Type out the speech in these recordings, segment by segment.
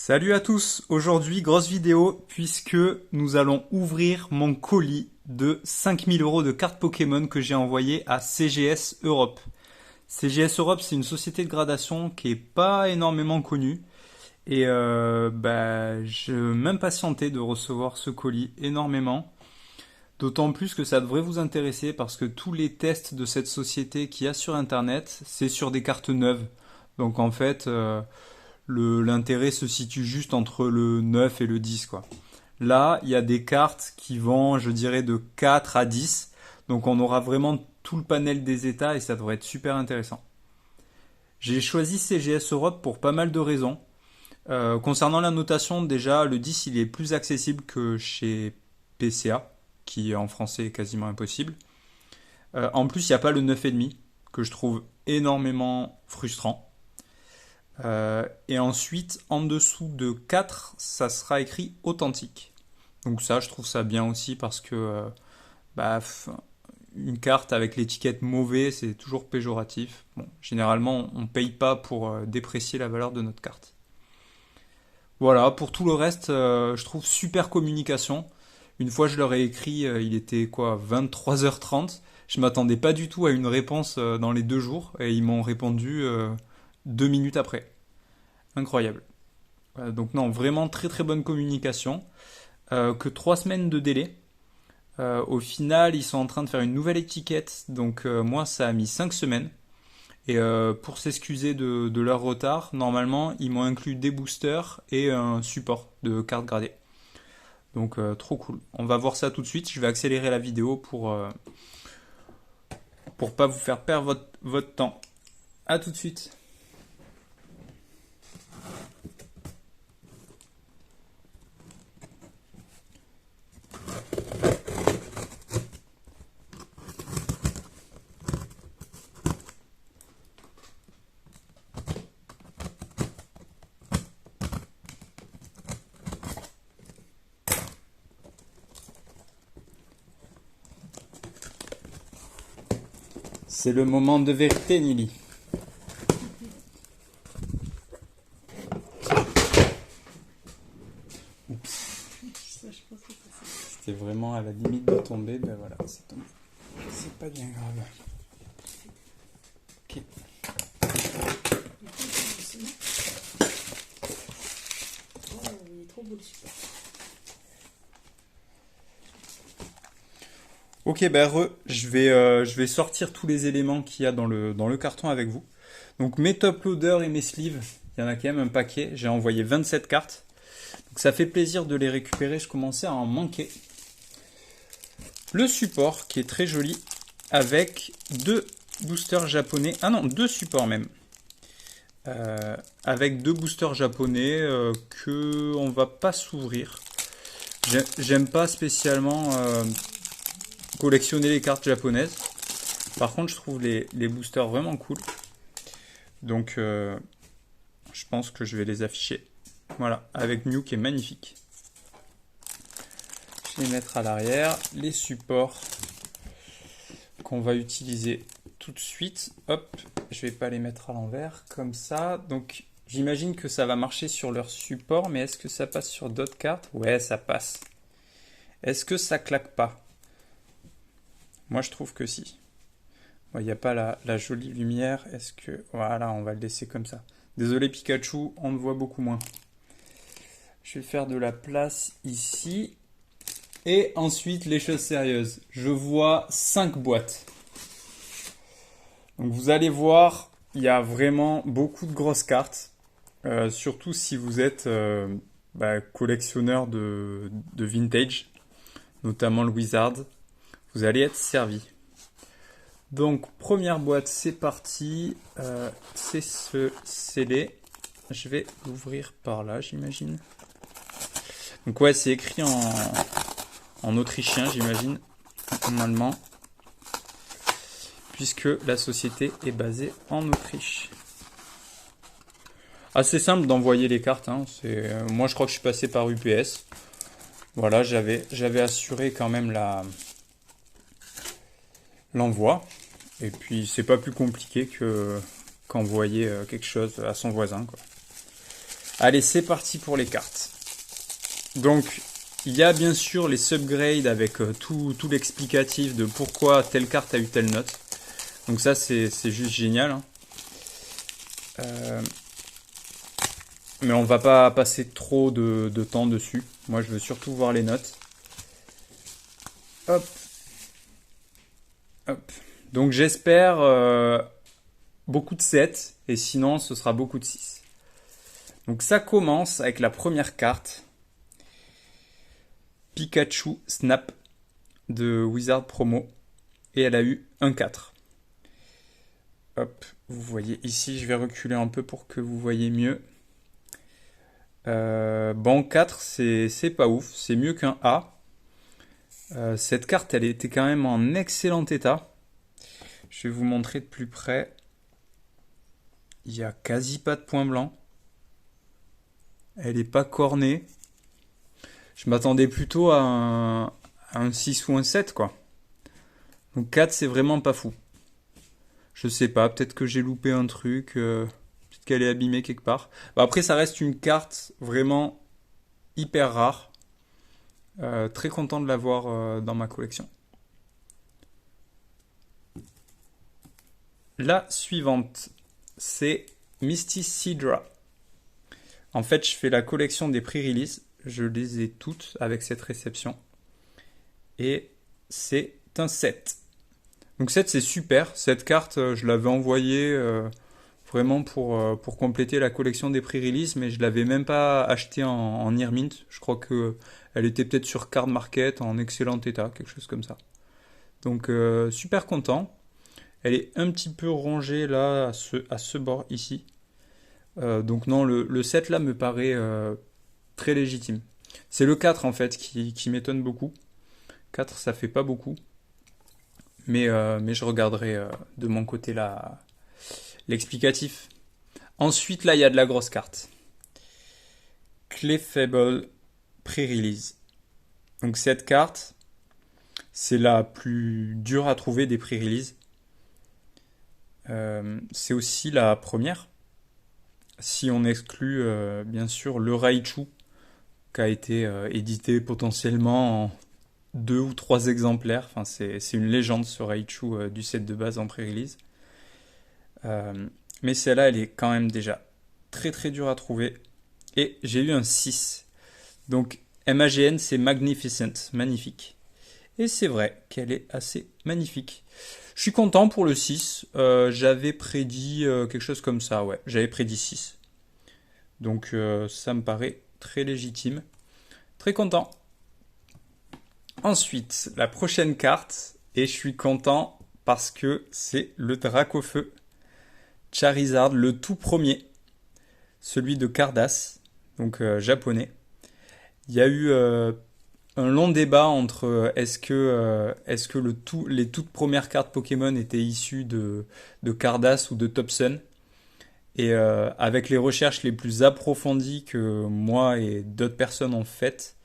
Salut à tous, aujourd'hui grosse vidéo puisque nous allons ouvrir mon colis de 5000 euros de cartes Pokémon que j'ai envoyé à CGS Europe. CGS Europe, c'est une société de gradation qui est pas énormément connue et je m'impatientais de recevoir ce colis énormément. D'autant plus que ça devrait vous intéresser parce que tous les tests de cette société qu'il y a sur internet, c'est sur des cartes neuves. Donc en fait, l'intérêt se situe juste entre le 9 et le 10, quoi. Là, il y a des cartes qui vont, je dirais, de 4 à 10. Donc on aura vraiment tout le panel des états et ça devrait être super intéressant. J'ai choisi CGS Europe pour pas mal de raisons. Concernant la notation, déjà, le 10, il est plus accessible que chez PCA, qui en français est quasiment impossible. En plus, il n'y a pas le 9,5, que je trouve énormément frustrant. Et ensuite, en dessous de 4, ça sera écrit authentique. Donc ça, je trouve ça bien aussi parce que bah, une carte avec l'étiquette mauvais, c'est toujours péjoratif. Bon, généralement, on ne paye pas pour déprécier la valeur de notre carte. Voilà, pour tout le reste, je trouve super communication. Une fois, je leur ai écrit, il était quoi, 23h30. Je m'attendais pas du tout à une réponse dans les 2 jours et ils m'ont répondu 2 minutes après. Incroyable. Donc non, vraiment très très bonne communication. Que 3 semaines de délai. Au final, ils sont en train de faire une nouvelle étiquette. Donc moi, ça a mis 5 semaines. Et pour s'excuser de leur retard, normalement, ils m'ont inclus des boosters et un support de carte gradée. Donc trop cool. On va voir ça tout de suite. Je vais accélérer la vidéo pour pas vous faire perdre votre temps. À tout de suite. C'est le moment de vérité, Nili. C'était vraiment à la limite de tomber, ben voilà, c'est tombé. C'est pas bien grave. Ok. Ok, je vais sortir tous les éléments qu'il y a dans le carton avec vous. Donc mes top loaders et mes sleeves, il y en a quand même un paquet. J'ai envoyé 27 cartes. Donc ça fait plaisir de les récupérer, je commençais à en manquer. Le support qui est très joli avec 2 boosters japonais. Ah non, 2 supports même. Avec 2 boosters japonais que on va pas s'ouvrir. J'aime pas spécialement collectionner les cartes japonaises. Par contre, je trouve les boosters vraiment cool. Donc, je pense que je vais les afficher. Voilà, avec Mew qui est magnifique. Je vais les mettre à l'arrière. Les supports qu'on va utiliser tout de suite. Hop, je vais pas les mettre à l'envers comme ça. Donc, j'imagine que ça va marcher sur leur support, mais est-ce que ça passe sur d'autres cartes? Ouais, ça passe. Est-ce que ça claque pas? Moi, je trouve que si. Il n'y a pas la jolie lumière. Est-ce que... Voilà, on va le laisser comme ça. Désolé Pikachu, on le voit beaucoup moins. Je vais faire de la place ici. Et ensuite, les choses sérieuses. Je vois 5 boîtes. Donc vous allez voir, il y a vraiment beaucoup de grosses cartes. Surtout si vous êtes collectionneur de vintage, notamment le Wizard. Vous allez être servi. Donc, première boîte, c'est parti. C'est ce scellé. Je vais l'ouvrir par là, j'imagine. Donc, ouais, c'est écrit en autrichien, j'imagine, en allemand, puisque la société est basée en Autriche. Assez simple d'envoyer les cartes. Hein. Moi, je crois que je suis passé par UPS. Voilà, j'avais assuré quand même l'envoi. Et puis, c'est pas plus compliqué qu'envoyer quelque chose à son voisin, quoi. Allez, c'est parti pour les cartes. Donc, il y a bien sûr les subgrades avec tout l'explicatif de pourquoi telle carte a eu telle note. Donc ça, c'est juste génial. Hein. Mais on va pas passer trop de temps dessus. Moi, je veux surtout voir les notes. Hop. Hop. Donc j'espère beaucoup de 7. Et sinon, ce sera beaucoup de 6. Donc ça commence avec la première carte. Pikachu Snap de Wizard Promo. Et elle a eu un 4. Hop, vous voyez ici, je vais reculer un peu pour que vous voyez mieux. Bon, 4, c'est pas ouf, c'est mieux qu'un A. Cette carte, elle était quand même en excellent état. Je vais vous montrer de plus près. Il n'y a quasi pas de points blancs. Elle n'est pas cornée. Je m'attendais plutôt à un 6 ou un 7, quoi. Donc 4, c'est vraiment pas fou. Je sais pas, peut-être que j'ai loupé un truc, peut-être qu'elle est abîmée quelque part. Bah, après, ça reste une carte vraiment hyper rare. Très content de l'avoir dans ma collection. La suivante, c'est Mysticidra. En fait, je fais la collection des pré-release. Je les ai toutes avec cette réception. Et c'est un 7. Donc 7, c'est super. Cette carte, je l'avais envoyée vraiment pour compléter la collection des pré-release, mais je ne l'avais même pas achetée en Near Mint. Je crois qu'elle était peut-être sur Card Market en excellent état, quelque chose comme ça. Donc super content. Elle est un petit peu rongée là, à ce bord ici. Donc non, le 7 là me paraît très légitime. C'est le 4 en fait qui m'étonne beaucoup. 4 ça fait pas beaucoup. Mais je regarderai de mon côté là l'explicatif. Ensuite là il y a de la grosse carte. Clefable Pre-Release. Donc cette carte, c'est la plus dure à trouver des pré-release. C'est aussi la première. Si on exclut bien sûr le Raichu qui a été édité potentiellement en 2 ou 3 exemplaires. Enfin, c'est une légende ce Raichu du set de base en pré-release. Mais celle-là, elle est quand même déjà très très dure à trouver. Et j'ai eu un 6. Donc MAGN, c'est Magnificent, magnifique. Et c'est vrai qu'elle est assez magnifique. Je suis content pour le 6. J'avais prédit quelque chose comme ça, ouais. J'avais prédit 6. Donc ça me paraît très légitime. Très content. Ensuite, la prochaine carte. Et je suis content parce que c'est le Dracofeu Charizard, le tout premier. Celui de Cardass, donc japonais. Il y a eu un long débat entre est-ce que les toutes premières cartes Pokémon étaient issues de Cardass ou de Topsun. Et avec les recherches les plus approfondies que moi et d'autres personnes ont faites,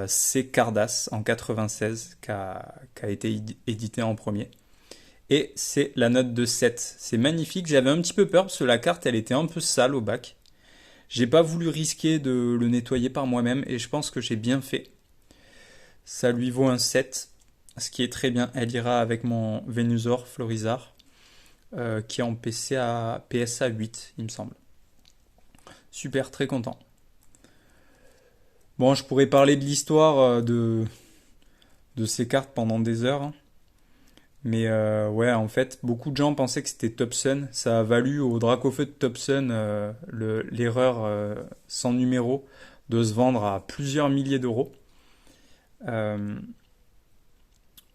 c'est Cardass en 96 qui a été édité en premier. Et c'est la note de 7. C'est magnifique. J'avais un petit peu peur parce que la carte elle était un peu sale au bac. J'ai pas voulu risquer de le nettoyer par moi-même et je pense que j'ai bien fait. Ça lui vaut un 7, ce qui est très bien. Elle ira avec mon Venusaur Florizard, qui est en PSA 8, il me semble. Super, très content. Bon, je pourrais parler de l'histoire de ces cartes pendant des heures. Hein. Mais ouais, en fait, beaucoup de gens pensaient que c'était Topsun. Ça a valu au Dracofeu de Topsun l'erreur sans numéro de se vendre à plusieurs milliers d'euros.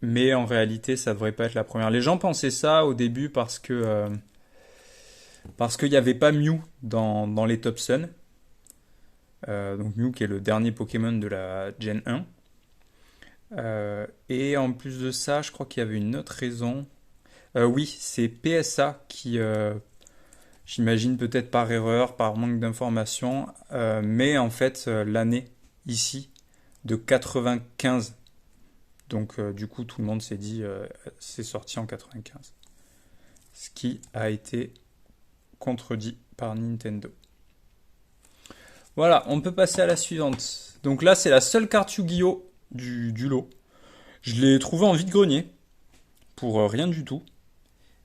Mais en réalité, ça devrait pas être la première. Les gens pensaient ça au début parce qu'il n'y avait pas Mew dans les Topsun. Donc Mew qui est le dernier Pokémon de la Gen 1. Et en plus de ça, je crois qu'il y avait une autre raison. Oui, c'est PSA qui, j'imagine peut-être par erreur, par manque d'information, mais en fait l'année ici de 95. Donc du coup tout le monde s'est dit c'est sorti en 95. Ce qui a été contredit par Nintendo. Voilà, on peut passer à la suivante. Donc là, c'est la seule carte Yu-Gi-Oh! Du lot. Je l'ai trouvée en vide-grenier, pour rien du tout.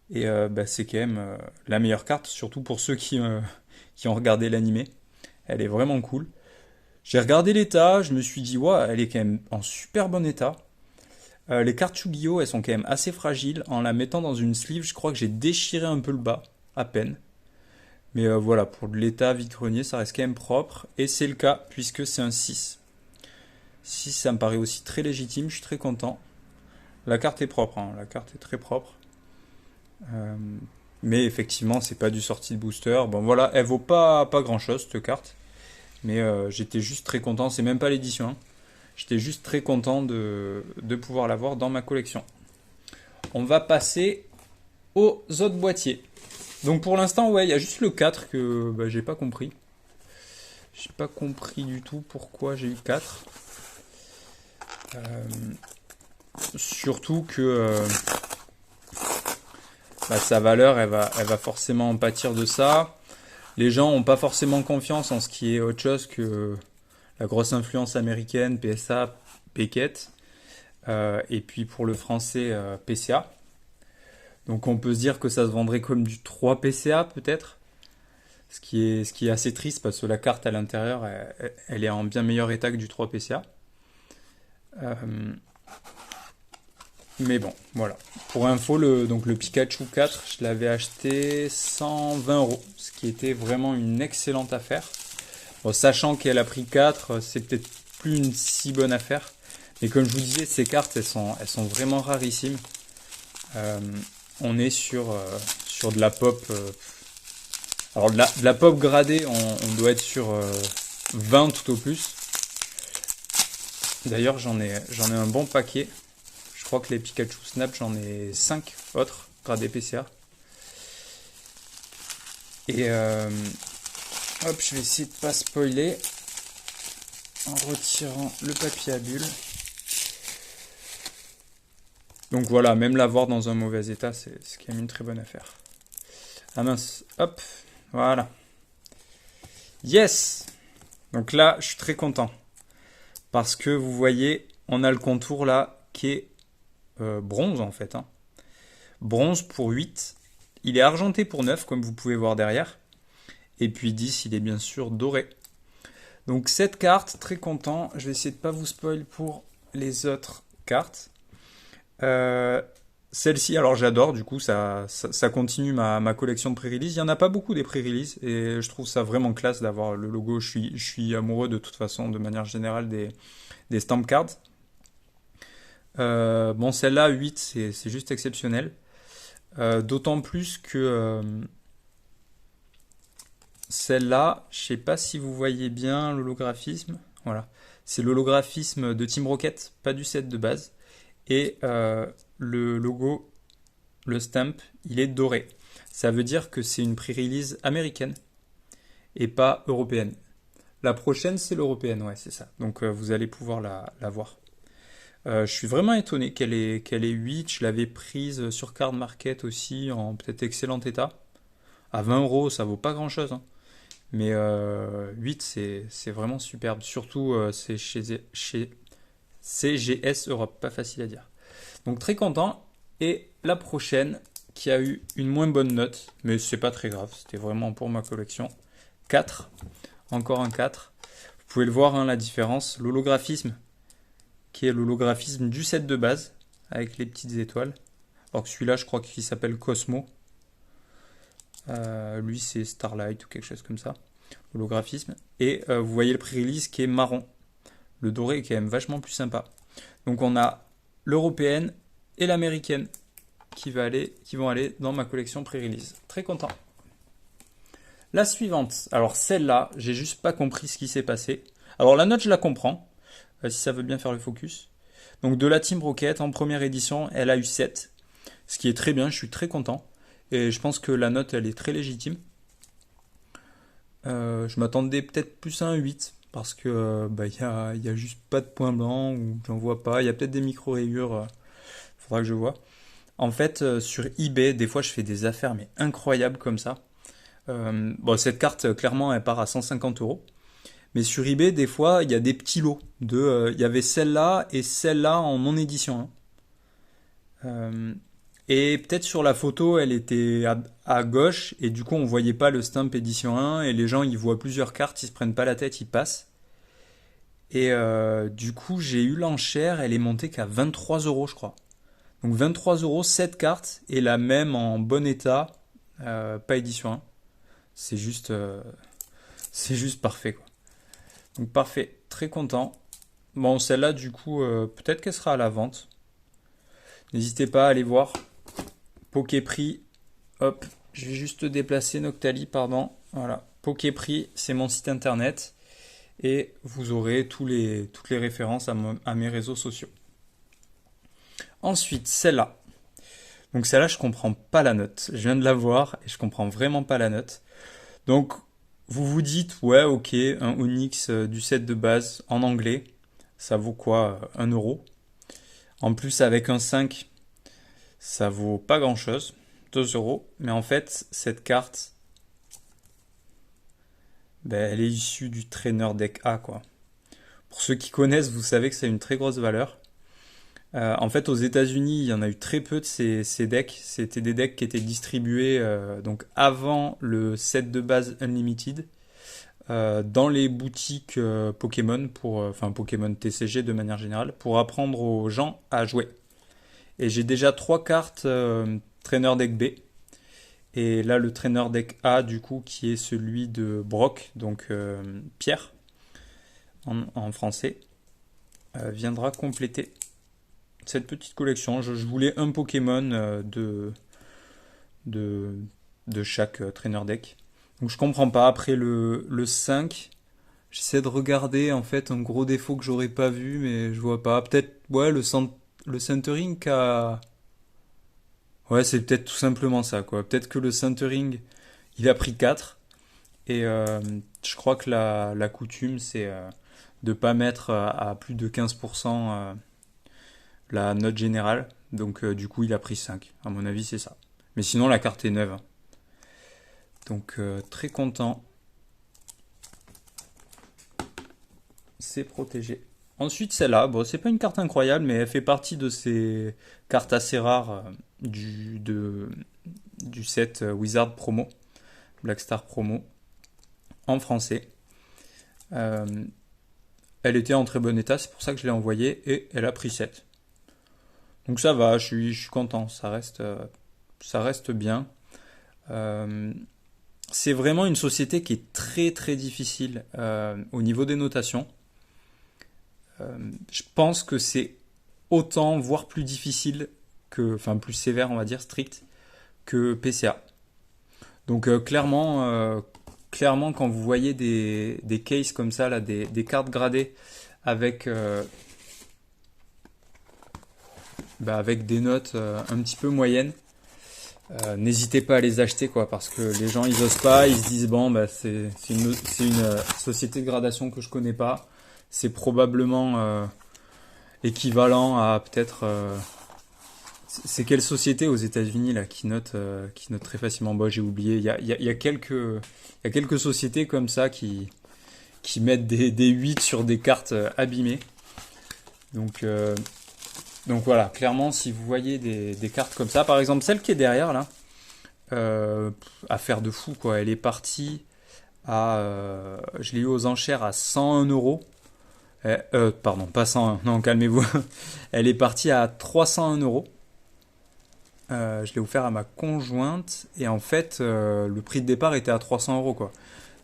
Et bah, c'est quand même la meilleure carte, surtout pour ceux qui ont regardé l'animé. Elle est vraiment cool. J'ai regardé l'état, je me suis dit, ouais, elle est quand même en super bon état. Les cartes Yu-Gi-Oh! Elles sont quand même assez fragiles. En la mettant dans une sleeve, je crois que j'ai déchiré un peu le bas, à peine. Mais voilà, pour de l'état vide-grenier, ça reste quand même propre. Et c'est le cas, puisque c'est un 6. 6, ça me paraît aussi très légitime, je suis très content. La carte est propre, hein, la carte est très propre. Euh, mais effectivement, c'est pas du sortie de booster. Bon voilà, elle vaut pas grand chose cette carte. Mais j'étais juste très content, c'est même pas l'édition, hein. J'étais juste très content de pouvoir l'avoir dans ma collection. On va passer aux autres boîtiers. Donc pour l'instant, ouais, il y a juste le 4 que bah, j'ai pas compris. J'ai pas compris du tout pourquoi j'ai eu 4. Surtout que bah, sa valeur, elle va forcément en pâtir de ça. Les gens n'ont pas forcément confiance en ce qui est autre chose que la grosse influence américaine, PSA, Beckett, et puis pour le français, PCA. Donc on peut se dire que ça se vendrait comme du 3 PCA peut-être, ce qui est assez triste parce que la carte à l'intérieur, elle est en bien meilleur état que du 3 PCA. Euh, mais bon, voilà. Pour info, donc le Pikachu 4, je l'avais acheté 120 euros, ce qui était vraiment une excellente affaire. Bon, sachant qu'elle a pris 4, c'est peut-être plus une si bonne affaire. Mais comme je vous disais, ces cartes, elles sont vraiment rarissimes. Euh, on est sur de la pop. Alors de la pop gradée, on doit être sur 20 tout au plus. D'ailleurs, j'en ai un bon paquet. Je crois que les Pikachu Snap, j'en ai 5 autres gradés PCA. Et hop, je vais essayer de pas spoiler en retirant le papier à bulles. Donc voilà, même l'avoir dans un mauvais état, c'est quand même une très bonne affaire. Ah mince, hop, voilà. Yes! Donc là, je suis très content. Parce que vous voyez, on a le contour là qui est bronze en fait, hein. Bronze pour 8. Il est argenté pour 9, comme vous pouvez voir derrière. Et puis 10, il est bien sûr doré. Donc cette carte, très content. Je vais essayer de ne pas vous spoil pour les autres cartes. Celle-ci, alors j'adore, du coup, ça continue ma collection de pré-release. Il n'y en a pas beaucoup des pré-release et je trouve ça vraiment classe d'avoir le logo. Je suis amoureux de toute façon, de manière générale, des stamp cards. Bon, celle-là, 8, c'est juste exceptionnel. D'autant plus que celle-là, je sais pas si vous voyez bien l'holographisme. Voilà, c'est l'holographisme de Team Rocket, pas du set de base. Et le logo, le stamp, il est doré. Ça veut dire que c'est une pré-release américaine et pas européenne. La prochaine, c'est l'européenne, ouais, c'est ça. Donc vous allez pouvoir la voir. Je suis vraiment étonné qu'elle ait 8. Je l'avais prise sur Card Market aussi en peut-être excellent état. À 20 euros, ça vaut pas grand-chose, hein. Mais 8, c'est vraiment superbe. Surtout, c'est chez CGS Europe. Pas facile à dire. Donc très content. Et la prochaine, qui a eu une moins bonne note, mais c'est pas très grave. C'était vraiment pour ma collection. 4. Encore un 4. Vous pouvez le voir, hein, la différence. L'holographisme, qui est l'holographisme du set de base, avec les petites étoiles. Alors que celui-là, je crois qu'il s'appelle Cosmo. Lui, c'est Starlight ou quelque chose comme ça. Holographisme. Et vous voyez le pré-release qui est marron. Le doré est quand même vachement plus sympa. Donc on a l'européenne et l'américaine qui vont aller dans ma collection pré-release. Très content. La suivante. Alors celle-là, j'ai juste pas compris ce qui s'est passé. Alors la note, je la comprends, si ça veut bien faire le focus. Donc de la Team Rocket, en première édition, elle a eu 7. Ce qui est très bien, je suis très content. Et je pense que la note, elle est très légitime. Je m'attendais peut-être plus à un 8. Parce que y a juste pas de points blancs, ou j'en vois pas. Il y a peut-être des micro-rayures, faudra que je vois. En fait, sur eBay, des fois, je fais des affaires mais incroyables comme ça. Bon, cette carte, clairement, elle part à 150 euros. Mais sur eBay, des fois, il y a des petits lots. Il y avait celle-là et celle-là en non-édition 1. Et peut-être sur la photo, elle était à gauche et du coup, on voyait pas le stamp édition 1 et les gens, ils voient plusieurs cartes, ils se prennent pas la tête, ils passent. Et du coup, j'ai eu l'enchère, elle est montée qu'à 23 euros, je crois. Donc 23 euros, 7 cartes et la même en bon état, pas édition 1. C'est juste, c'est juste parfait, quoi. Donc parfait, très content. Bon, celle-là, du coup, peut-être qu'elle sera à la vente. N'hésitez pas à aller voir. Poképrix, hop, je vais juste déplacer Noctali, pardon. Voilà, Poképrix, c'est mon site internet. Et vous aurez toutes les références à mes réseaux sociaux. Ensuite, celle-là. Donc celle-là, je comprends pas la note. Je viens de la voir et je comprends vraiment pas la note. Donc, vous vous dites, ouais, ok, un Onyx du set de base en anglais, ça vaut quoi? 1 euro. En plus, avec un 5, ça vaut pas grand-chose, 2 euros. Mais en fait, cette carte, ben, elle est issue du Trainer Deck A, quoi. Pour ceux qui connaissent, vous savez que c'est une très grosse valeur. En fait, aux États-Unis, il y en a eu très peu de ces decks. C'était des decks qui étaient distribués donc avant le set de base Unlimited dans les boutiques Pokémon enfin Pokémon TCG de manière générale pour apprendre aux gens à jouer. Et j'ai déjà 3 cartes Trainer Deck B. Et là, le Trainer Deck A, du coup, qui est celui de Brock, donc Pierre en français, viendra compléter cette petite collection. Je voulais un Pokémon de chaque trainer deck. Donc je comprends pas. Après le 5, j'essaie de regarder en fait un gros défaut que j'aurais pas vu, mais je vois pas. Peut-être, ouais, le centering a. Ouais, c'est peut-être tout simplement ça, quoi. Peut-être que le centering, il a pris 4. Et je crois que la coutume, c'est de pas mettre à plus de 15% la note générale. Donc du coup, il a pris 5. À mon avis, c'est ça. Mais sinon, la carte est neuve, hein. Donc très content. C'est protégé. Ensuite, celle-là, bon, c'est pas une carte incroyable, mais elle fait partie de ces cartes assez rares du set Wizard Promo, Black Star Promo, en français. Euh, Elle était en très bon état, c'est pour ça que je l'ai envoyée, et elle a pris 7. Donc ça va, je suis content, ça reste bien. Euh, c'est vraiment une société qui est très très difficile au niveau des notations. Je pense que c'est autant, voire plus difficile enfin plus sévère, on va dire, strict, que PCA. Donc clairement, quand vous voyez des cases comme ça, là, des cartes gradées avec, avec des notes un petit peu moyennes, n'hésitez pas à les acheter, quoi, parce que les gens ils osent pas, ils se disent bon bah c'est une société de gradation que je connais pas, c'est probablement équivalent à peut-être c'est quelle société aux États-Unis là qui note très facilement. Bon, j'ai oublié, il y a quelques sociétés comme ça qui mettent des 8 sur des cartes abîmées. Donc voilà, clairement, si vous voyez des cartes comme ça, par exemple celle qui est derrière là, affaire de fou, quoi. Elle est partie je l'ai eu aux enchères à 101 euros. Pardon, pas 101, non, calmez-vous. Elle est partie à 301 euros. Je l'ai offert à ma conjointe et en fait, le prix de départ était à 300 euros, quoi.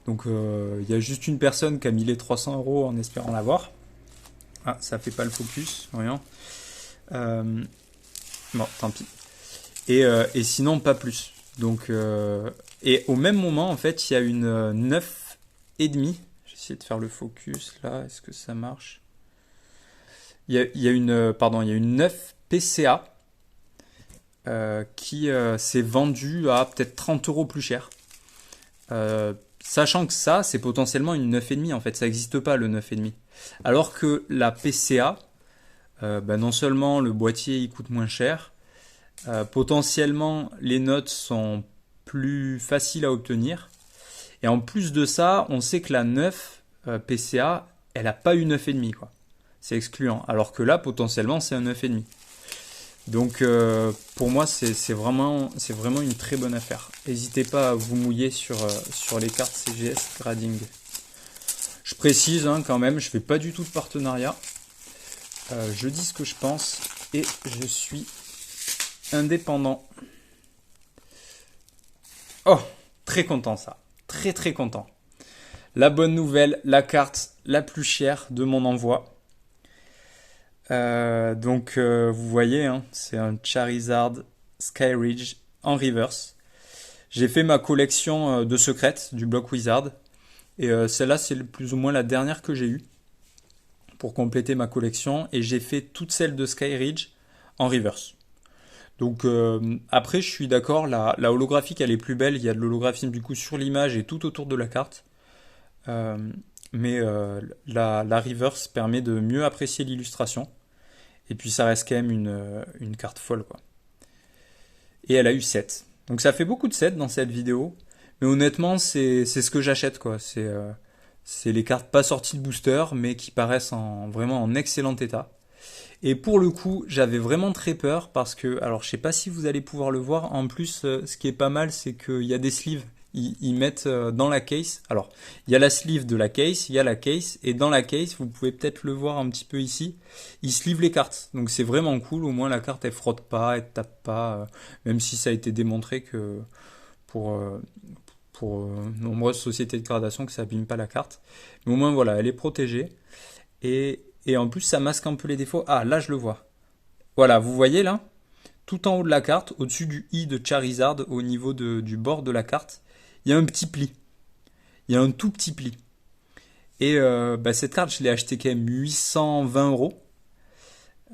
Donc il y a juste une personne qui a mis les 300 euros en espérant l'avoir. Ah, ça fait pas le focus, rien. Bon, tant pis. Et sinon, pas plus. Donc, et au même moment, en fait, il y a une 9,5. J'essaie de faire le focus là. Est-ce que ça marche? Il y a une 9 PCA qui s'est vendue à peut-être 30 euros plus cher. Sachant que ça, c'est potentiellement une 9,5 en fait. Ça n'existe pas le 9,5. Alors que la PCA, non seulement le boîtier il coûte moins cher, potentiellement les notes sont plus faciles à obtenir. Et en plus de ça, on sait que la 9, PCA, elle a pas eu 9,5 quoi. C'est excluant. Alors que là, potentiellement, c'est un 9,5. Donc pour moi, c'est vraiment une très bonne affaire. N'hésitez pas à vous mouiller sur les cartes CGS Grading. Je précise hein, quand même, je fais pas du tout de partenariat. Je dis ce que je pense et je suis indépendant. Oh, très content ça. Très très content. La bonne nouvelle, la carte la plus chère de mon envoi. Vous voyez, hein, c'est un Charizard Skyridge en reverse. J'ai fait ma collection de secrètes du bloc Wizard. Et celle-là, c'est plus ou moins la dernière que j'ai eue pour compléter ma collection. Et j'ai fait toutes celles de Skyridge en reverse. Donc après, je suis d'accord, la holographique, elle est plus belle. Il y a de l'holographisme du coup sur l'image et tout autour de la carte. Euh, la reverse permet de mieux apprécier l'illustration. Et puis ça reste quand même une carte folle, quoi. Et elle a eu 7. Donc ça fait beaucoup de 7 dans cette vidéo. Mais honnêtement, c'est ce que j'achète, quoi. C'est les cartes pas sorties de booster, mais qui paraissent vraiment en excellent état. Et pour le coup, j'avais vraiment très peur parce que, alors je sais pas si vous allez pouvoir le voir, en plus, ce qui est pas mal, c'est qu'il y a des sleeves. Ils mettent dans la case. Alors, il y a la sleeve de la case, il y a la case, et dans la case, vous pouvez peut-être le voir un petit peu ici, ils sleevent les cartes. Donc c'est vraiment cool, au moins la carte elle frotte pas, elle tape pas, même si ça a été démontré que pour, euh, pour nombreuses sociétés de gradation que ça abîme pas la carte. Mais au moins voilà, elle est protégée. Et en plus ça masque un peu les défauts. Ah là je le vois. Voilà, vous voyez là, tout en haut de la carte, au-dessus du i de Charizard, au niveau du bord de la carte, il y a un petit pli. Il y a un tout petit pli. Et cette carte, je l'ai achetée quand même 820 euros.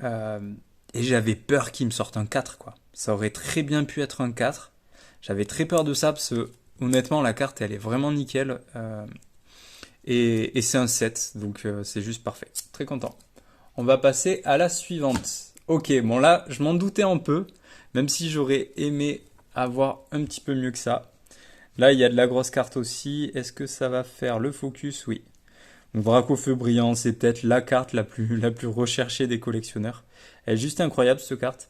Et j'avais peur qu'il me sorte un 4, quoi. Ça aurait très bien pu être un 4. J'avais très peur de ça parce que, honnêtement, la carte, elle est vraiment nickel. Et c'est un 7, donc c'est juste parfait. Très content. On va passer à la suivante. Ok, bon là, je m'en doutais un peu, même si j'aurais aimé avoir un petit peu mieux que ça. Là, il y a de la grosse carte aussi. Est-ce que ça va faire le focus? Oui. Donc, Vracofeu brillant, c'est peut-être la carte la plus recherchée des collectionneurs. Elle est juste incroyable, cette carte.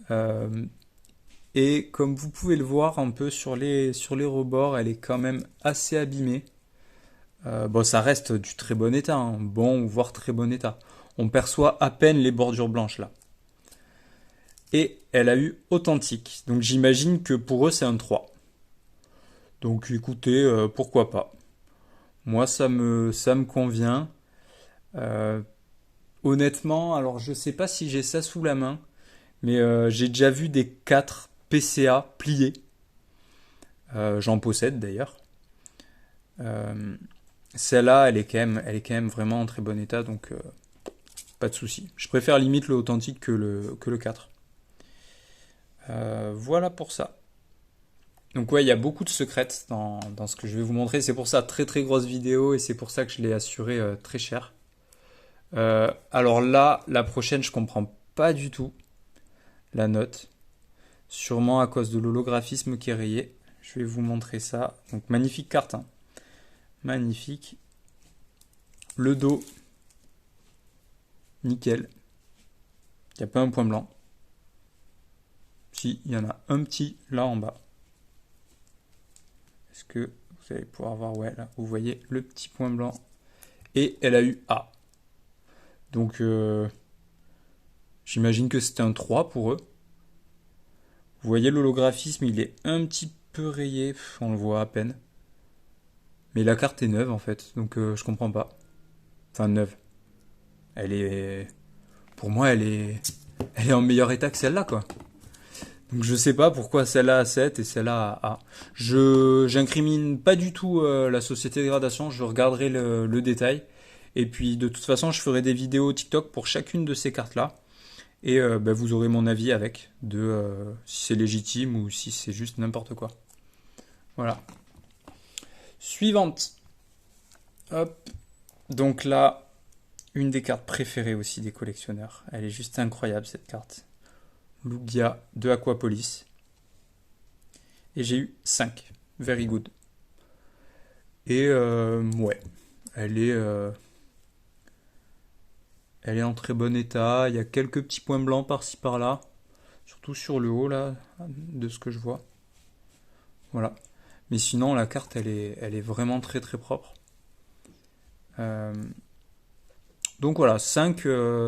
Euh, et comme vous pouvez le voir un peu sur les rebords, elle est quand même assez abîmée. Bon, ça reste du très bon état, hein. Bon, voire très bon état. On perçoit à peine les bordures blanches là. Et elle a eu authentique. Donc j'imagine que pour eux c'est un 3. Donc écoutez, pourquoi pas. Moi ça me convient. Euh, Honnêtement, alors je sais pas si j'ai ça sous la main, mais j'ai déjà vu des 4 PCA pliés. J'en possède d'ailleurs. Euh, Celle-là, elle est quand même vraiment en très bon état, donc pas de souci. Je préfère limite le authentique que le 4. Voilà pour ça. Donc ouais, il y a beaucoup de secrets dans ce que je vais vous montrer. C'est pour ça très très grosse vidéo et c'est pour ça que je l'ai assuré très cher. Alors là, la prochaine, je comprends pas du tout la note. Sûrement à cause de l'holographisme qui est rayé. Je vais vous montrer ça. Donc magnifique carte, hein. Magnifique. Le dos, nickel. Il n'y a pas un point blanc. Si, il y en a un petit là en bas. Est-ce que vous allez pouvoir voir? Ouais, là, vous voyez le petit point blanc. Et elle a eu A. Donc, j'imagine que c'était un 3 pour eux. Vous voyez l'holographisme, il est un petit peu rayé. On le voit à peine. Mais la carte est neuve en fait. Donc, je comprends pas. Enfin, neuve. Elle est... Pour moi, elle est en meilleur état que celle-là, quoi. Donc je sais pas pourquoi celle-là a 7 et celle-là a A. J'incrimine pas du tout la société de gradation, je regarderai le détail. Et puis de toute façon, je ferai des vidéos TikTok pour chacune de ces cartes-là. Et vous aurez mon avis avec, de si c'est légitime ou si c'est juste n'importe quoi. Voilà. Suivante. Hop. Donc là, une des cartes préférées aussi des collectionneurs. Elle est juste incroyable cette carte. Lugia de Aquapolis. Et j'ai eu 5. Very good. Et ouais, elle est, euh, elle est en très bon état. Il y a quelques petits points blancs par-ci par-là, surtout sur le haut là, de ce que je vois. Voilà. Mais sinon, la carte, elle est vraiment très très propre. Euh, donc voilà, 5,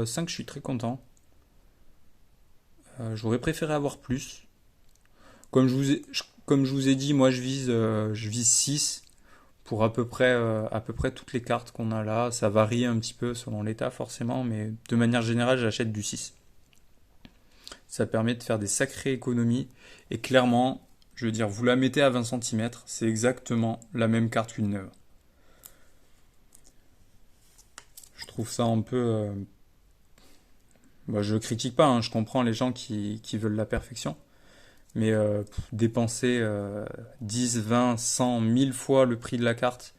5, je suis très content. J'aurais préféré avoir plus. Comme je vous ai dit, moi je vise 6 pour à peu près toutes les cartes qu'on a là. Ça varie un petit peu selon l'état forcément, mais de manière générale, j'achète du 6. Ça permet de faire des sacrées économies. Et clairement, je veux dire, vous la mettez à 20 centimètres, c'est exactement la même carte qu'une neuve. Je trouve ça un peu... Bah, je critique pas, hein, je comprends les gens qui veulent la perfection. Mais dépenser 10, 20, 100, 1000 fois le prix de la carte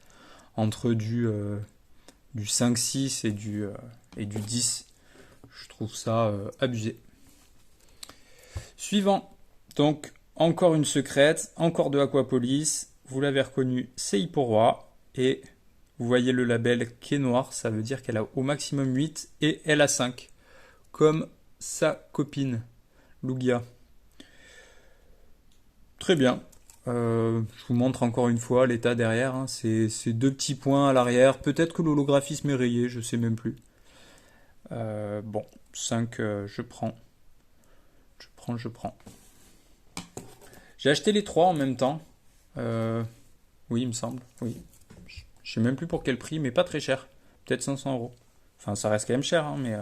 entre du 5, 6 et du 10, je trouve ça abusé. Suivant. Donc, encore une secrète, encore de Aquapolis. Vous l'avez reconnu, c'est Hyporoi. Et vous voyez le label qui est noir, ça veut dire qu'elle a au maximum 8 et elle a 5. Comme sa copine, Lugia. Très bien. Je vous montre encore une fois l'état derrière, hein. C'est deux petits points à l'arrière. Peut-être que l'holographisme est rayé, je sais même plus. Bon, 5, je prends. Je prends. J'ai acheté les 3 en même temps. Oui, il me semble. Oui. Je sais même plus pour quel prix, mais pas très cher. Peut-être 500 euros. Enfin, ça reste quand même cher, hein, mais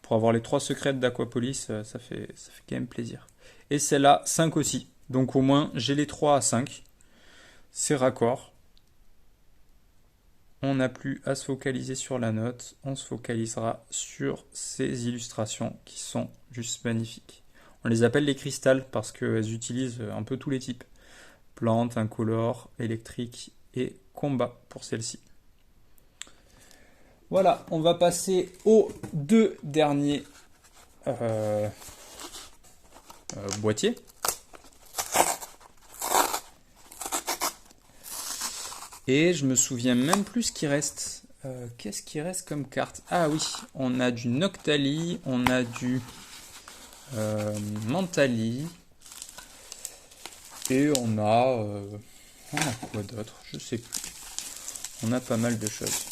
pour avoir les 3 secrètes d'Aquapolis, ça fait quand même plaisir. Et celle-là, 5 aussi. Donc au moins, j'ai les 3 à 5. C'est raccord. On n'a plus à se focaliser sur la note. On se focalisera sur ces illustrations qui sont juste magnifiques. On les appelle les cristals parce qu'elles utilisent un peu tous les types. Plantes, incolores, électriques et combat pour celle-ci. Voilà, on va passer aux 2 derniers boîtiers. Et je me souviens même plus ce qui reste. Qu'est-ce qui reste comme carte? Ah oui, on a du Noctali, on a du Mentali. Et on a quoi d'autre? Je sais plus. On a pas mal de choses.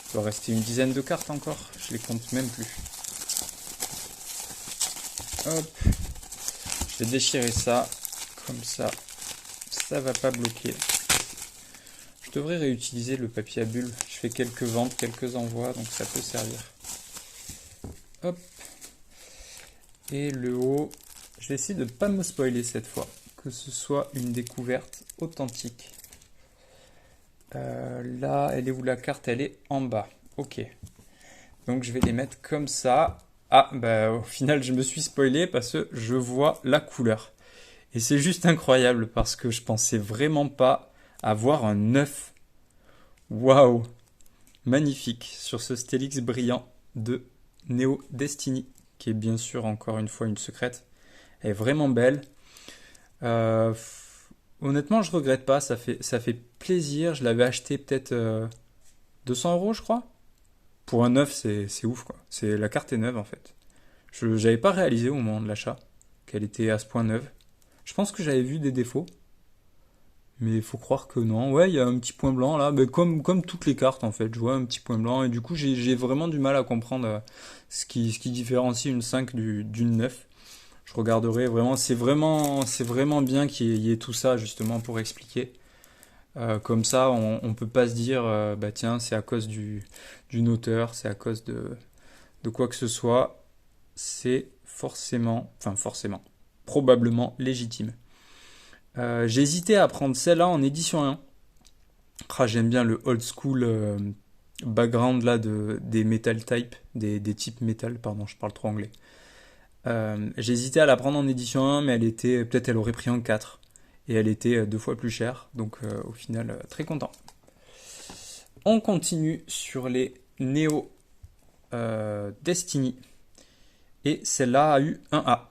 Il doit rester une dizaine de cartes encore. Je les compte même plus. Hop. Je vais déchirer ça. Comme ça va pas bloquer. Je devrais réutiliser le papier à bulles. Je fais quelques ventes, quelques envois, donc ça peut servir. Hop. Et le haut, je vais essayer de ne pas me spoiler cette fois. Que ce soit une découverte authentique. Là, elle est où la carte? Elle est en bas. Ok. Donc je vais les mettre comme ça. Ah, bah au final, je me suis spoilé parce que je vois la couleur. Et c'est juste incroyable parce que je pensais vraiment pas avoir un 9. Waouh! Magnifique sur ce Stélix brillant de Neo Destiny, qui est bien sûr encore une fois une secrète. Elle est vraiment belle. Euh, Honnêtement, je regrette pas, ça fait plaisir. Je l'avais acheté peut-être 200 euros, je crois. Pour un neuf, c'est ouf, quoi. La carte est neuve, en fait. Je n'avais pas réalisé au moment de l'achat qu'elle était à ce point neuve. Je pense que j'avais vu des défauts, mais il faut croire que non. Ouais, il y a un petit point blanc là, mais comme toutes les cartes, en fait. Je vois un petit point blanc, et du coup, j'ai vraiment du mal à comprendre ce qui différencie une 5 d'une 9. Je regarderai vraiment, c'est vraiment bien qu'il y ait tout ça justement pour expliquer. Comme ça, on peut pas se dire, bah tiens, c'est à cause d'une auteur, c'est à cause de quoi que ce soit. C'est forcément, probablement légitime. J'ai hésité à prendre celle-là en édition 1. Ah, j'aime bien le old school background là des metal type, des types metal, pardon, je parle trop anglais. J'ai hésité à la prendre en édition 1, mais peut-être elle aurait pris en 4. Et elle était 2 fois plus chère, donc au final, très content. On continue sur les Neo Destiny. Et celle-là a eu un A.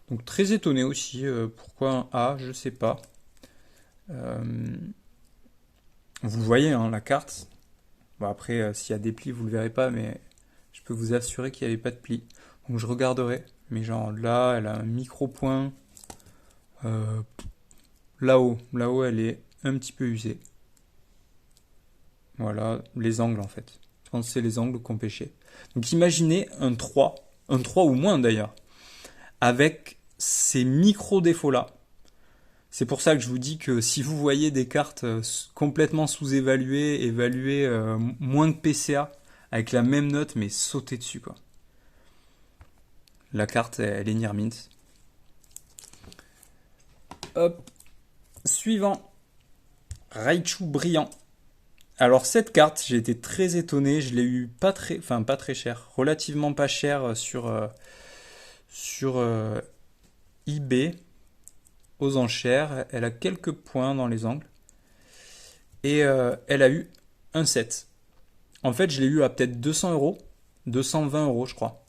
Donc très étonné aussi, pourquoi un A, je sais pas. Vous voyez, hein, la carte. Bon, après, s'il y a des plis, vous le verrez pas, mais je peux vous assurer qu'il n'y avait pas de plis. Donc je regarderai. Mais genre là, elle a un micro-point. Euh, là-haut, elle est un petit peu usée. Voilà, les angles en fait. Je pense que c'est les angles qu'on pêchait. Donc imaginez un 3 ou moins d'ailleurs, avec ces micro-défauts-là. C'est pour ça que je vous dis que si vous voyez des cartes complètement sous-évaluées, évaluées moins que PCA, avec la même note, mais sautez dessus quoi. La carte, elle est near mint. Hop, suivant. Raichu brillant. Alors cette carte, j'ai été très étonné, je l'ai eu pas très cher, relativement pas cher sur eBay aux enchères. Elle a quelques points dans les angles et elle a eu un set. En fait, je l'ai eu à peut-être 200 euros, 220 euros je crois.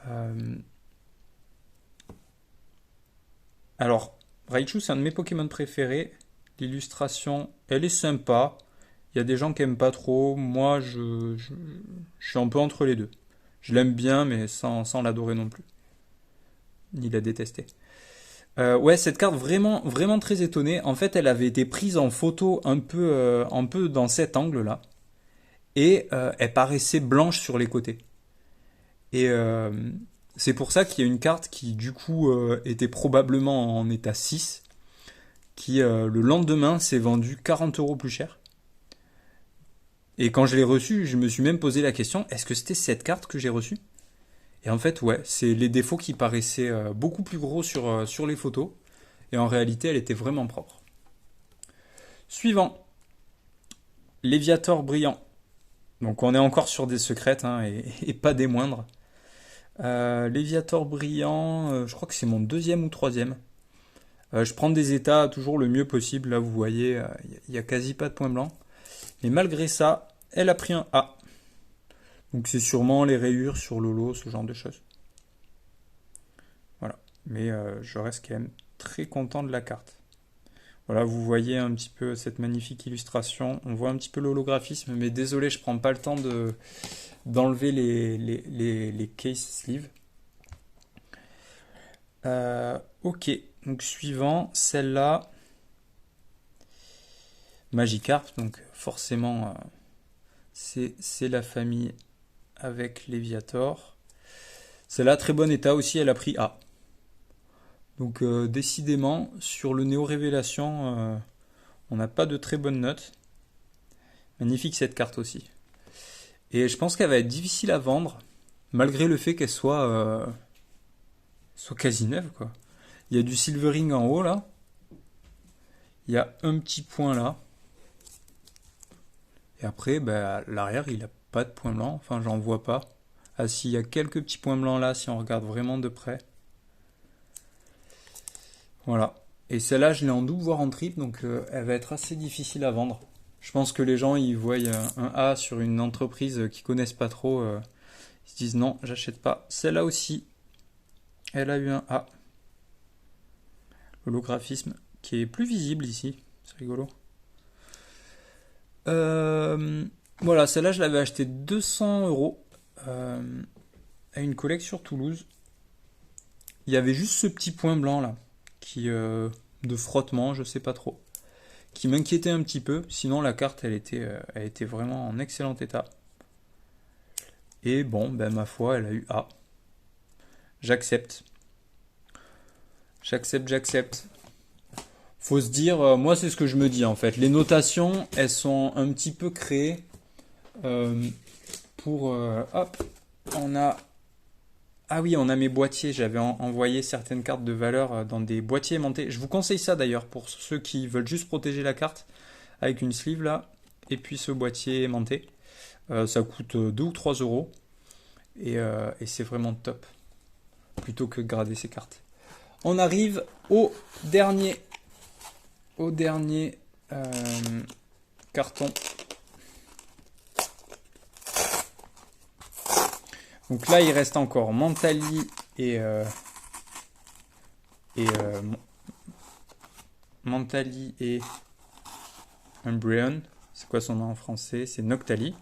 Euh, Alors, Raichu, c'est un de mes Pokémon préférés. L'illustration, elle est sympa. Il y a des gens qui aiment pas trop. Moi, je suis un peu entre les deux. Je l'aime bien, mais sans l'adorer non plus. Ni la détester. Ouais, cette carte vraiment, vraiment très étonnée. En fait, elle avait été prise en photo un peu dans cet angle-là. Et elle paraissait blanche sur les côtés. Et c'est pour ça qu'il y a une carte qui, du coup, était probablement en état 6, qui, le lendemain, s'est vendue 40 euros plus cher. Et quand je l'ai reçue, je me suis même posé la question, est-ce que c'était cette carte que j'ai reçue? Et en fait, ouais, c'est les défauts qui paraissaient beaucoup plus gros sur les photos. Et en réalité, elle était vraiment propre. Suivant, Léviator brillant. Donc on est encore sur des secrètes hein, et pas des moindres. Léviator brillant, je crois que c'est mon deuxième ou troisième. Je prends des états toujours le mieux possible. Là, vous voyez, il n'y a quasi pas de points blancs. Mais malgré ça, elle a pris un A. Donc c'est sûrement les rayures sur l'holo, ce genre de choses. Voilà. Mais je reste quand même très content de la carte. Voilà, vous voyez un petit peu cette magnifique illustration. On voit un petit peu l'holographisme, mais désolé, je prends pas le temps d'enlever les case sleeves. Ok, donc suivant, celle-là, Magikarp, donc forcément c'est la famille avec Léviator. Celle-là, très bon état aussi, elle a pris A. Donc décidément, sur le Néo Révélation, on n'a pas de très bonnes notes. Magnifique cette carte aussi. Et je pense qu'elle va être difficile à vendre, malgré le fait qu'elle soit quasi neuve, quoi. Il y a du silvering en haut, là. Il y a un petit point là. Et après, bah, l'arrière, il n'a pas de point blanc. Enfin, j'en vois pas. Ah si, il y a quelques petits points blancs là, si on regarde vraiment de près. Voilà. Et celle-là, je l'ai en double, voire en triple, donc elle va être assez difficile à vendre. Je pense que les gens, ils voient un A sur une entreprise qu'ils connaissent pas trop. Ils se disent non, j'achète pas. Celle-là aussi, elle a eu un A. L'holographisme qui est plus visible ici. C'est rigolo. Voilà, celle-là, je l'avais acheté 200 euros à une collègue sur Toulouse. Il y avait juste ce petit point blanc là, qui de frottement, je sais pas trop, qui m'inquiétait un petit peu. Sinon, la carte, elle était vraiment en excellent état. Et bon, ben ma foi, elle a eu A. J'accepte. J'accepte. Faut se dire, moi c'est ce que je me dis en fait. Les notations, elles sont un petit peu créées pour... hop, on a... Ah oui, on a mes boîtiers. J'avais envoyé certaines cartes de valeur dans des boîtiers aimantés. Je vous conseille ça d'ailleurs pour ceux qui veulent juste protéger la carte avec une sleeve là. Et puis ce boîtier aimanté. Ça coûte 2 ou 3 euros. Et c'est vraiment top. Plutôt que de grader ces cartes. On arrive au dernier carton. Donc là, il reste encore Mentali Mentali et Umbreon. C'est quoi son nom en français? C'est Noctali.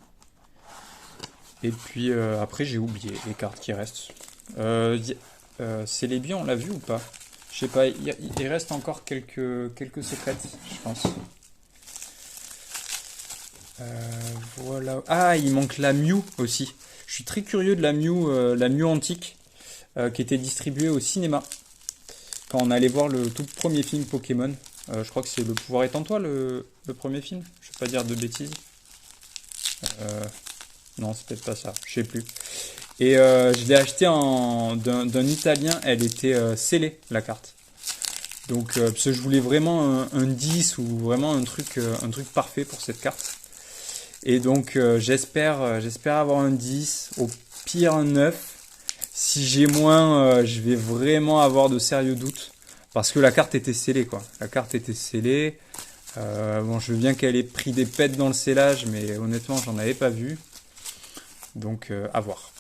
Et puis après j'ai oublié les cartes qui restent. Celebi, on l'a vu ou pas? Je sais pas, il reste encore quelques secrètes, je pense. Voilà. Ah, il manque la Mew aussi. Je suis très curieux de la Mew antique qui était distribuée au cinéma quand on allait voir le tout premier film Pokémon. Je crois que c'est Le Pouvoir est en toi, le premier film. Je vais pas dire de bêtises. Non, c'est peut-être pas ça. Je sais plus. Et je l'ai acheté d'un Italien. Elle était scellée, la carte. Donc, parce que je voulais vraiment un 10 ou vraiment un truc parfait pour cette carte. Et donc, j'espère avoir un 10, au pire un 9. Si j'ai moins, je vais vraiment avoir de sérieux doutes. Parce que la carte était scellée, quoi. La carte était scellée. Bon, je veux bien qu'elle ait pris des pets dans le scellage, mais honnêtement, j'en avais pas vu. Donc, à voir.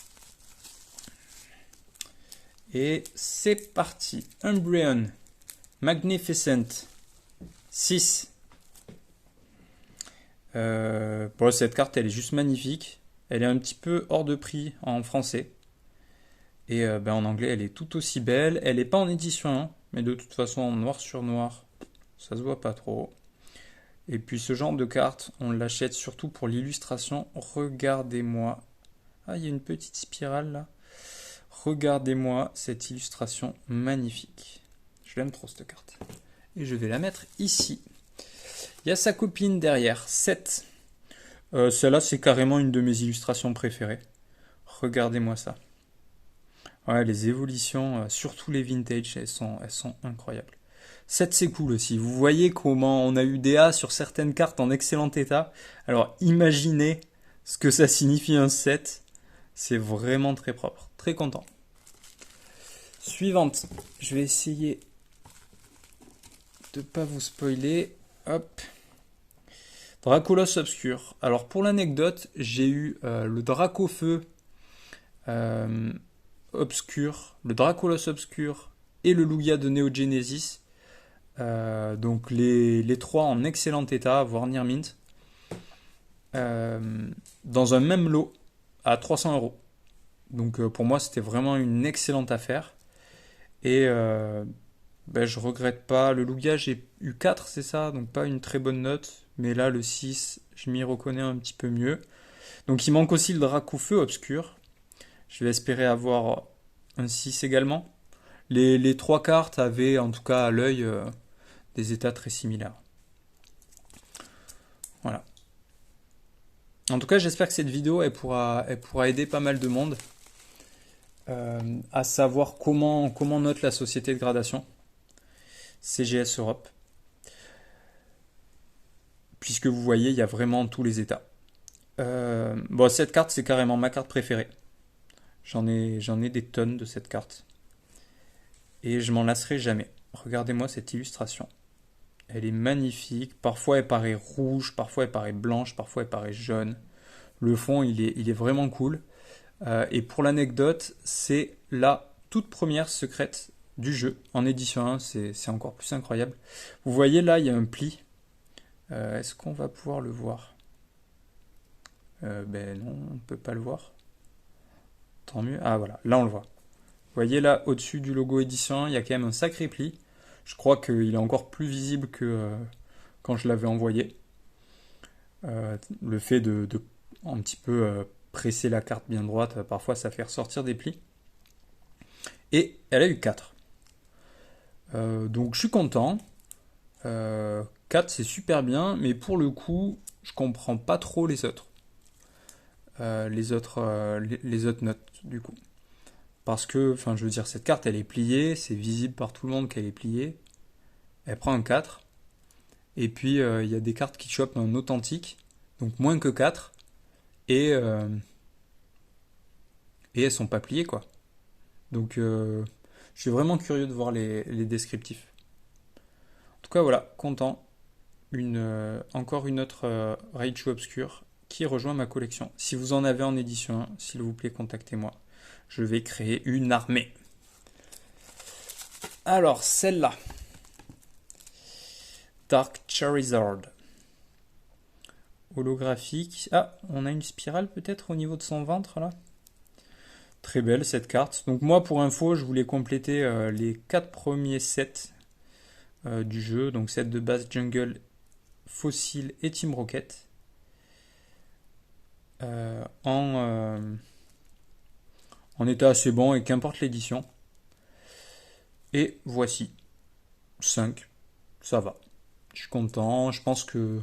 Et c'est parti. Umbreon. Magnificent. 6. Bon, cette carte, elle est juste magnifique. Elle est un petit peu hors de prix en français. Et en anglais, elle est tout aussi belle. Elle n'est pas en édition 1, mais de toute façon, en noir sur noir, ça se voit pas trop. Et puis ce genre de carte, on l'achète surtout pour l'illustration. Regardez-moi. Ah, il y a une petite spirale là. Regardez-moi cette illustration magnifique. Je l'aime trop cette carte. Et je vais la mettre ici. Il y a sa copine derrière, 7. Celle-là, c'est carrément une de mes illustrations préférées. Regardez-moi ça. Ouais, les évolutions, surtout les vintage, elles sont incroyables. 7, c'est cool aussi. Vous voyez comment on a eu des A sur certaines cartes en excellent état. Alors, imaginez ce que ça signifie un 7. C'est vraiment très propre. Très content. Suivante. Je vais essayer de pas vous spoiler. Hop. Dracolos Obscur. Alors pour l'anecdote, j'ai eu le Dracofeu Obscur, le Dracolos Obscur et le Lugia de Neo Genesis. Donc les trois en excellent état, voire near mint. Dans un même lot à 300 €. Donc pour moi c'était vraiment une excellente affaire. Et je regrette pas. Le Lugia j'ai eu 4, c'est ça, donc pas une très bonne note. Mais là le 6, je m'y reconnais un petit peu mieux. Donc il manque aussi le Dracofeu Obscur. Je vais espérer avoir un 6 également. Les trois cartes avaient en tout cas à l'œil des états très similaires. Voilà. En tout cas, j'espère que cette vidéo elle pourra aider pas mal de monde à savoir comment note la société de gradation CGS Europe. Puisque vous voyez, il y a vraiment tous les états. Cette carte, c'est carrément ma carte préférée. J'en ai des tonnes de cette carte. Et je m'en lasserai jamais. Regardez-moi cette illustration. Elle est magnifique. Parfois, elle paraît rouge, parfois, elle paraît blanche, parfois, elle paraît jaune. Le fond, il est vraiment cool. Et pour l'anecdote, c'est la toute première secrète du jeu. En édition 1, c'est encore plus incroyable. Vous voyez là, il y a un pli. Est-ce qu'on va pouvoir le voir? Non, on ne peut pas le voir. Tant mieux. Ah voilà, là on le voit. Vous voyez là, au-dessus du logo édition 1, il y a quand même un sacré pli. Je crois qu'il est encore plus visible que quand je l'avais envoyé. Le fait de un petit peu presser la carte bien droite, parfois ça fait ressortir des plis. Et elle a eu 4. Donc je suis content. 4 c'est super bien, mais pour le coup, je comprends pas trop les autres. Les autres notes du coup. Parce que, je veux dire, cette carte elle est pliée, c'est visible par tout le monde qu'elle est pliée. Elle prend un 4. Et puis il y a des cartes qui chopent un authentique, donc moins que 4. Et elles sont pas pliées quoi. Donc je suis vraiment curieux de voir les descriptifs. En tout cas voilà, content. Encore une autre Raichu Obscur qui rejoint ma collection. Si vous en avez en édition 1, s'il vous plaît, contactez-moi. Je vais créer une armée. Alors, celle-là. Dark Charizard. holographique. Ah, on a une spirale peut-être au niveau de son ventre là. Très belle cette carte. Donc moi pour info, je voulais compléter les 4 premiers sets du jeu. Donc set de base Jungle, Fossil et Team Rocket. En état assez bon et qu'importe l'édition. Et voici 5. Ça va. Je suis content. Je pense que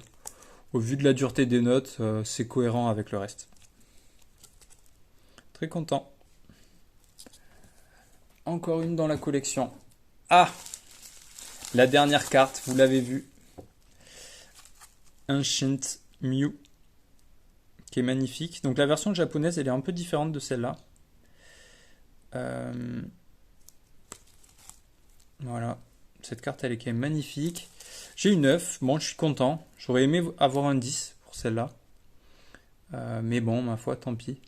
au vu de la dureté des notes, c'est cohérent avec le reste. Très content. Encore une dans la collection. Ah! La dernière carte, vous l'avez vu. Ancient Mew. Qui est magnifique. Donc la version japonaise, elle est un peu différente de celle-là. Voilà. Cette carte, elle est quand même magnifique. J'ai une 9. Bon, je suis content. J'aurais aimé avoir un 10 pour celle-là. Mais bon, ma foi, tant pis.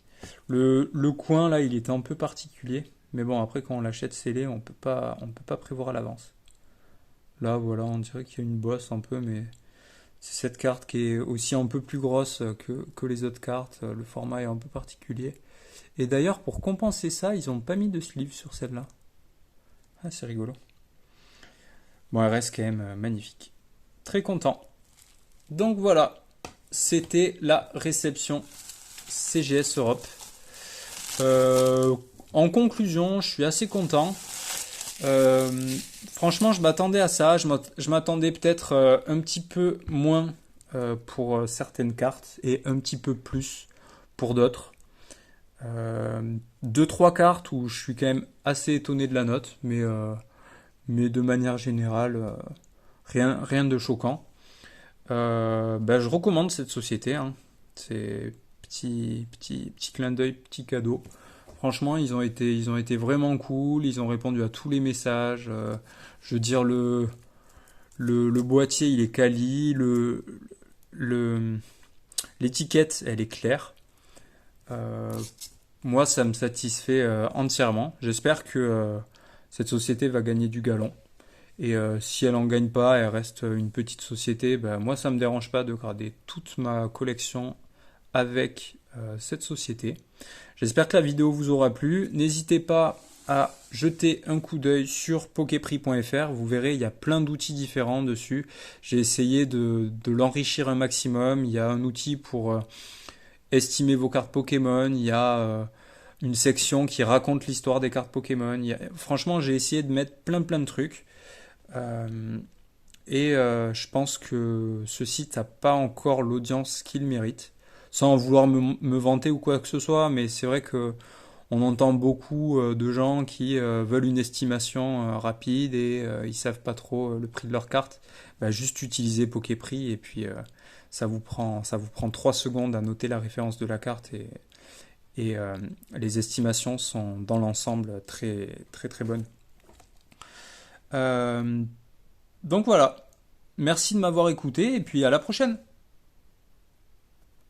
Le coin, là, il était un peu particulier. Mais bon, après, quand on l'achète scellé, on peut pas prévoir à l'avance. Là, voilà, on dirait qu'il y a une bosse un peu, mais c'est cette carte qui est aussi un peu plus grosse que les autres cartes. Le format est un peu particulier. Et d'ailleurs, pour compenser ça, ils n'ont pas mis de sleeve sur celle-là. Ah, c'est rigolo. Bon, elle reste quand même magnifique. Très content. Donc voilà, c'était la réception CGS Europe. En conclusion, je suis assez content. Franchement, je m'attendais à ça. Je m'attendais peut-être un petit peu moins pour certaines cartes et un petit peu plus pour d'autres. 2-3 cartes où je suis quand même assez étonné de la note, mais de manière générale, rien de choquant. Je recommande cette société. Hein. C'est petit clin d'œil, petit cadeau. Franchement, ils ont été vraiment cool. Ils ont répondu à tous les messages. Je veux dire, le boîtier, il est quali. L'étiquette, elle est claire. Moi, ça me satisfait entièrement. J'espère que cette société va gagner du galon. Et si elle en gagne pas, elle reste une petite société. Moi, ça me dérange pas de garder toute ma collection avec cette société. J'espère que la vidéo vous aura plu. N'hésitez pas à jeter un coup d'œil sur pokeprix.fr. Vous verrez, il y a plein d'outils différents dessus. J'ai essayé de l'enrichir un maximum. Il y a un outil pour estimer vos cartes Pokémon. Il y a une section qui raconte l'histoire des cartes Pokémon. Franchement, j'ai essayé de mettre plein de trucs. Je pense que ce site n'a pas encore l'audience qu'il mérite, sans vouloir me vanter ou quoi que ce soit, mais c'est vrai que on entend beaucoup de gens qui veulent une estimation rapide et ils savent pas trop le prix de leur carte. Juste utiliser Poképrix et puis ça vous prend 3 secondes à noter la référence de la carte et les estimations sont dans l'ensemble très bonnes. Donc voilà, merci de m'avoir écouté et puis à la prochaine.